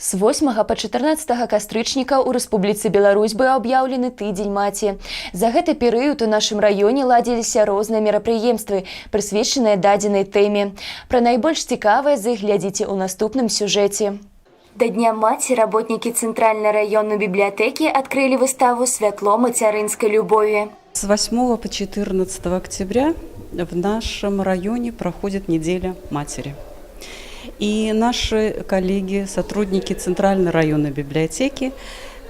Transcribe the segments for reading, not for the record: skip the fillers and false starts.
С 8 по 14 кастрычніка ў Рэспубліцы Беларусь быў аб'яўлены тыдзень маці. За гэты перыяд у нашым раёне ладзіліся розныя мерапрыемствы, прысвечаныя дадзенай тэме. Пра найбольш цікавае з іх глядзіце ў наступным сюжэце. До Дня маці работники Центральной районной библиотеки открыли выставу «Святло материнской любови». С 8 по 14 октября в нашем районе проходит неделя матери. И наши коллеги, сотрудники Центральной районной библиотеки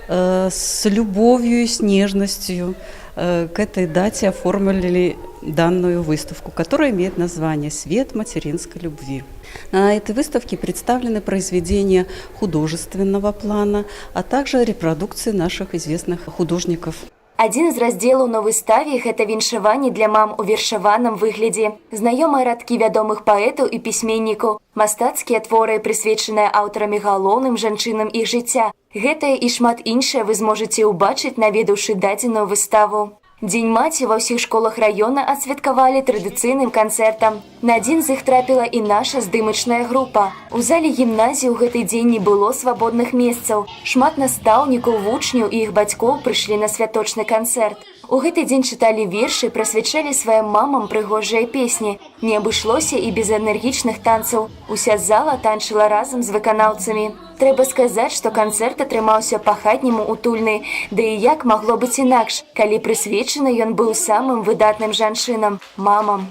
с любовью и с нежностью к этой дате оформили данную выставку, которая имеет название «Свет материнской любви». На этой выставке представлены произведения художественного плана, а также репродукции наших известных художников. Один из разделаў на выставе – гэта віншаванне для мам у вершаваным выглядзе, знаёмыя радкі вядомых паэтаў і пісьменнікаў, мастацкія творы, прысвечаныя аўтарамі галоўным жанчынам іх жыцця. Гэтае і шмат іншае вы зможаце ўбачыць, наведаўшы дадзеную выставу. Дзень маці ва ўсіх школах раёна адсвяткавалі традыцыйным канцэртам. На адзін з іх трапіла і наша здымачная група. У зале гімназіі ў гэты дзень не было свабодных месцаў. Шмат настаўнікаў, вучняў і іх бацькоў прыйшлі на святочны канцэрт. У гэты дзень чыталі вершы, прысвячалі сваім мамам прыгожыя песні. Не абышлося і без энергічных танцаў. Уся зала танчыла разам з выканаўцамі. Трэба сказаць, што канцэрт атрымаўся па-хатняму утульны, ды і як магло быць інакш, калі прысвечаны ён быў самым выдатным жанчынам – мамам.